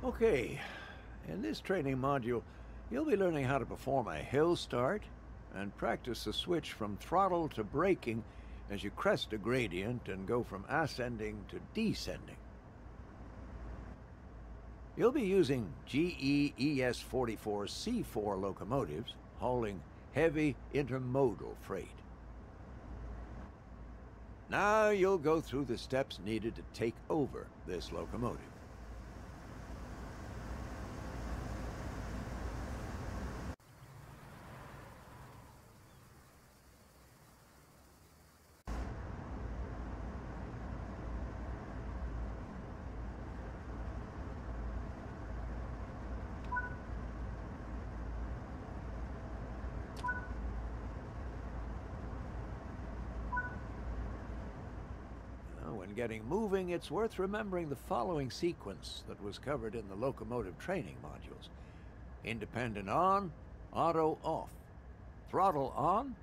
Okay, in this training module, you'll be learning how to perform a hill start and practice the switch from throttle to braking as you crest a gradient and go from ascending to descending. You'll be using GE ES44C4 locomotives hauling heavy intermodal freight. Now you'll go through the steps needed to take over this locomotive. When getting moving, it's worth remembering the following sequence that was covered in the locomotive training modules. Independent on, auto off. Throttle on,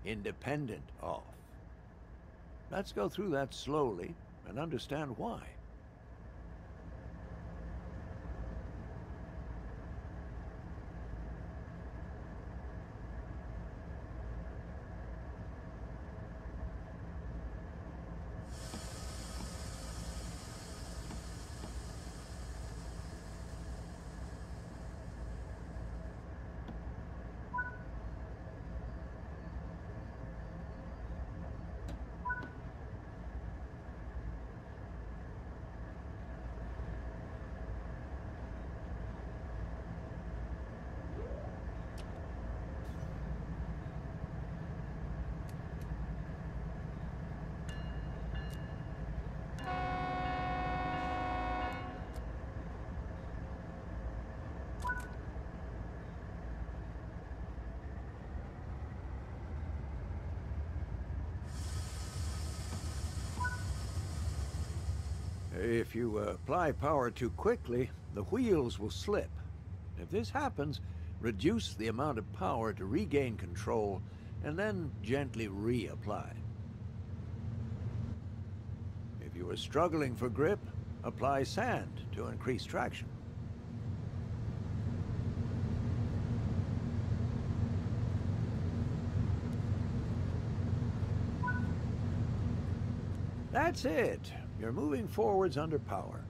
independent off. Let's go through that slowly and understand why. If you apply power too quickly, the wheels will slip. If this happens, reduce the amount of power to regain control and then gently reapply. If you are struggling for grip, apply sand to increase traction. That's it. You're moving forwards under power.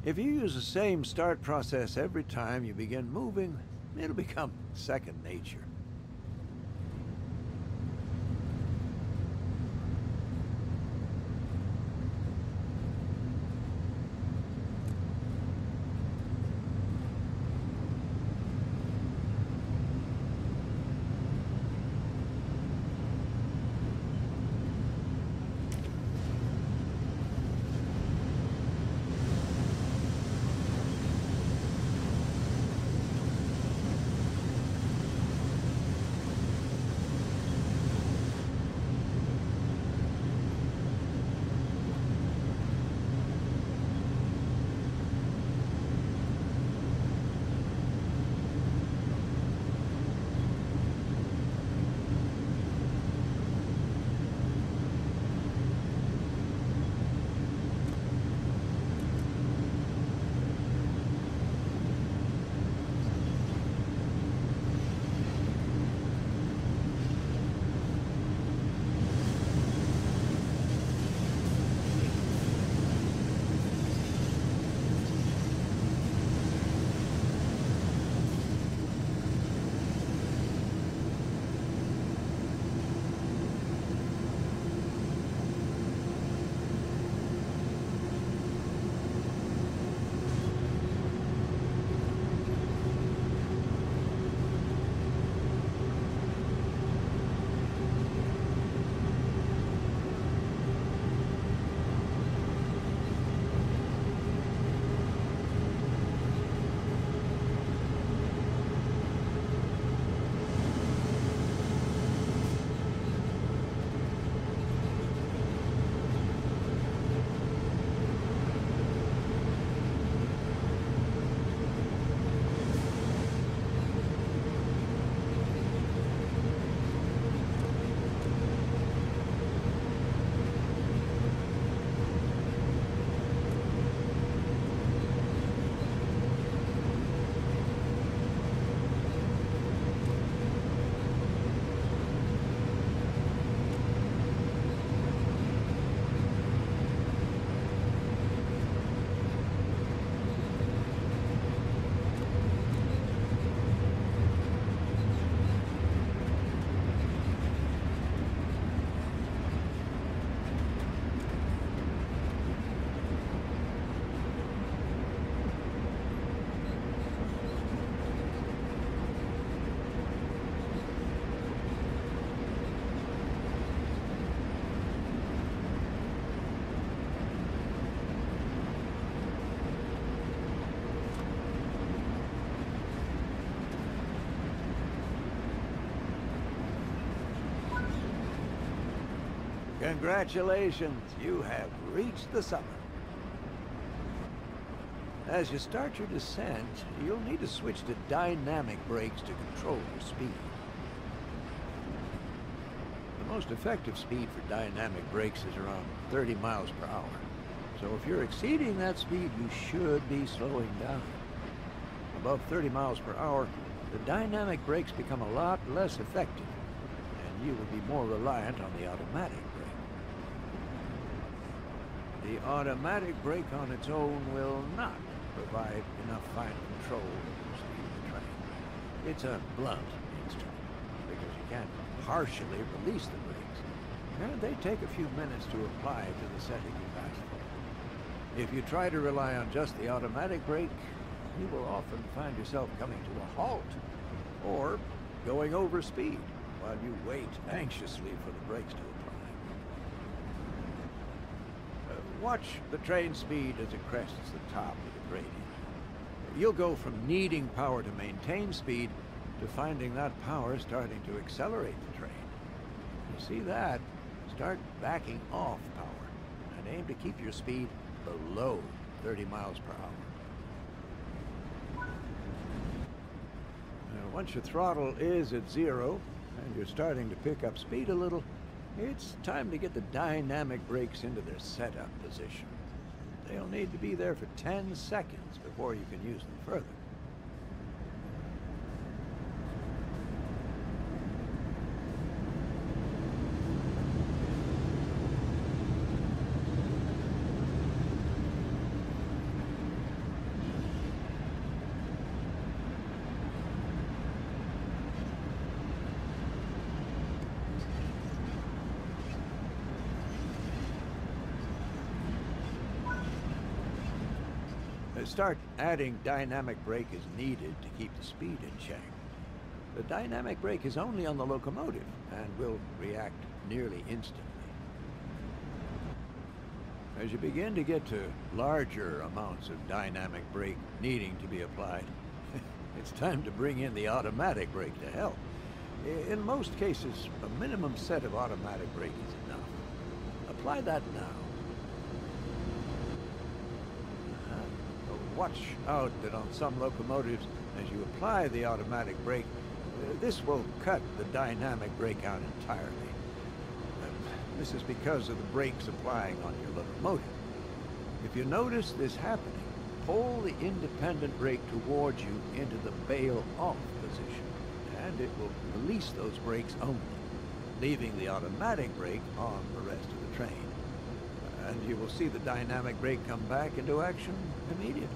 If you use the same start process every time you begin moving, it'll become second nature. Congratulations, you have reached the summit. As you start your descent, you'll need to switch to dynamic brakes to control your speed. The most effective speed for dynamic brakes is around 30 miles per hour. So if you're exceeding that speed, you should be slowing down. Above 30 miles per hour, the dynamic brakes become a lot less effective, and you will be more reliant on the automatic brake. The automatic brake on its own will not provide enough fine control over the speed of the train. It's a blunt instrument, because you can't partially release the brakes, and they take a few minutes to apply to the setting you've asked for. If you try to rely on just the automatic brake, you will often find yourself coming to a halt, or going over speed while you wait anxiously for the brakes to apply. Watch the train speed as it crests the top of the gradient. You'll go from needing power to maintain speed to finding that power starting to accelerate the train. You see that? Start backing off power and aim to keep your speed below 30 miles per hour. Once your throttle is at 0 and you're starting to pick up speed a little, it's time to get the dynamic brakes into their setup position. They'll need to be there for 10 seconds before you can use them further. Start adding dynamic brake as needed to keep the speed in check. The dynamic brake is only on the locomotive and will react nearly instantly. As you begin to get to larger amounts of dynamic brake needing to be applied, it's time to bring in the automatic brake to help. In most cases, a minimum set of automatic brake is enough. Apply that now. Watch out that on some locomotives, as you apply the automatic brake, this will cut the dynamic brake out entirely. This is because of the brakes applying on your locomotive. If you notice this happening, pull the independent brake towards you into the bail-off position, and it will release those brakes only, leaving the automatic brake on the rest of the train. And you will see the dynamic brake come back into action immediately.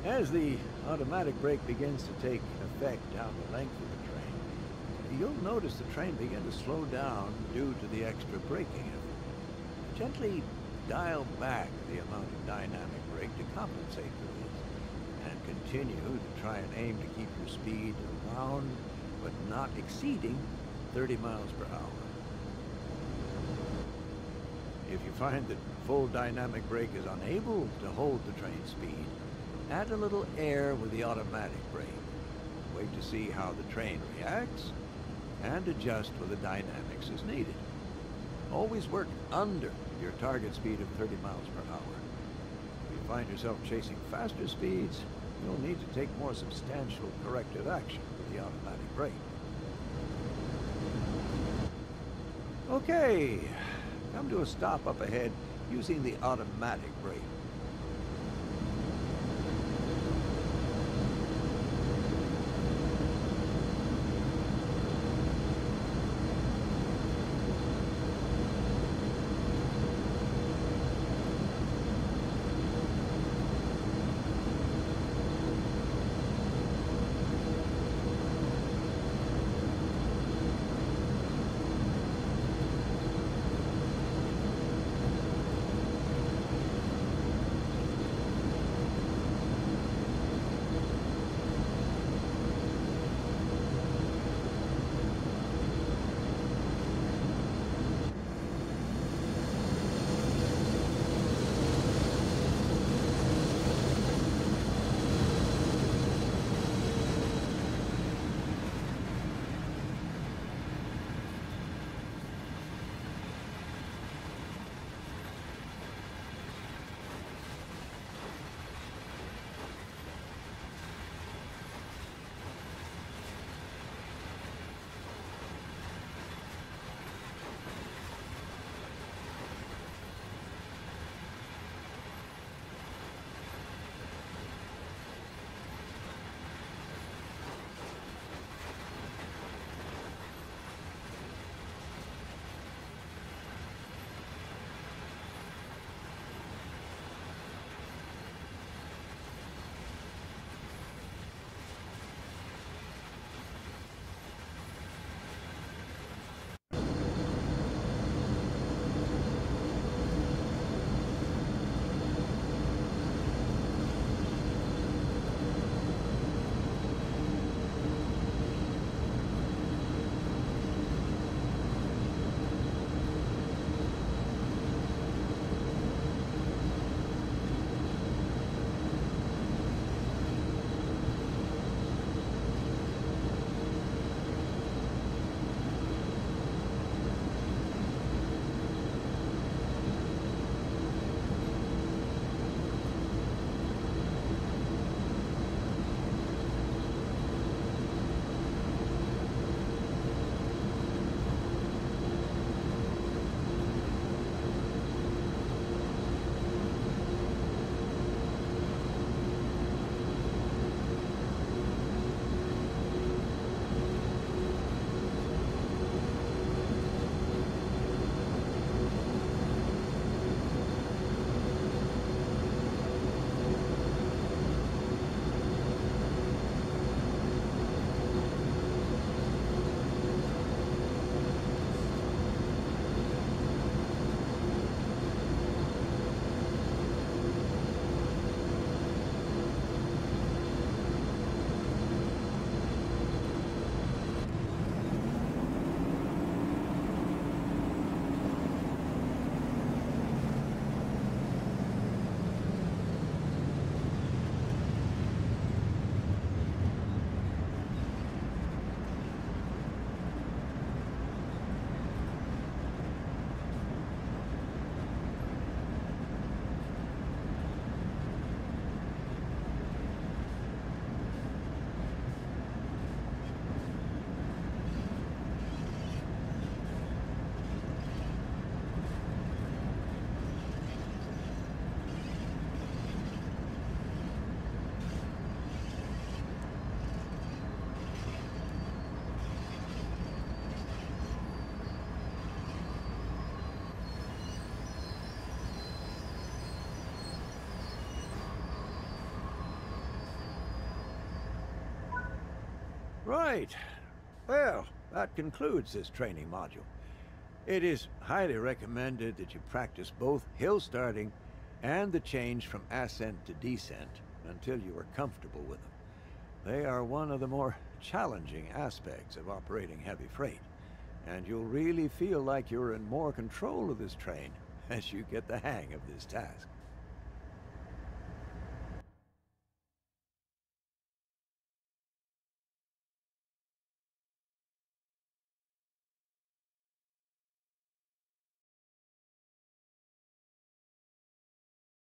As the automatic brake begins to take effect down the length of the train, you'll notice the train begin to slow down due to the extra braking effort. Gently dial back the amount of dynamic brake to compensate for this, and continue to try and aim to keep your speed around, but not exceeding 30 miles per hour. If you find that full dynamic brake is unable to hold the train speed, add a little air with the automatic brake. Wait to see how the train reacts, and adjust where the dynamics is needed. Always work under your target speed of 30 miles per hour. If you find yourself chasing faster speeds, you'll need to take more substantial corrective action with the automatic brake. Okay. Come to a stop up ahead using the automatic brake. Right. Well, that concludes this training module. It is highly recommended that you practice both hill starting and the change from ascent to descent until you are comfortable with them. They are one of the more challenging aspects of operating heavy freight, and you'll really feel like you're in more control of this train as you get the hang of this task.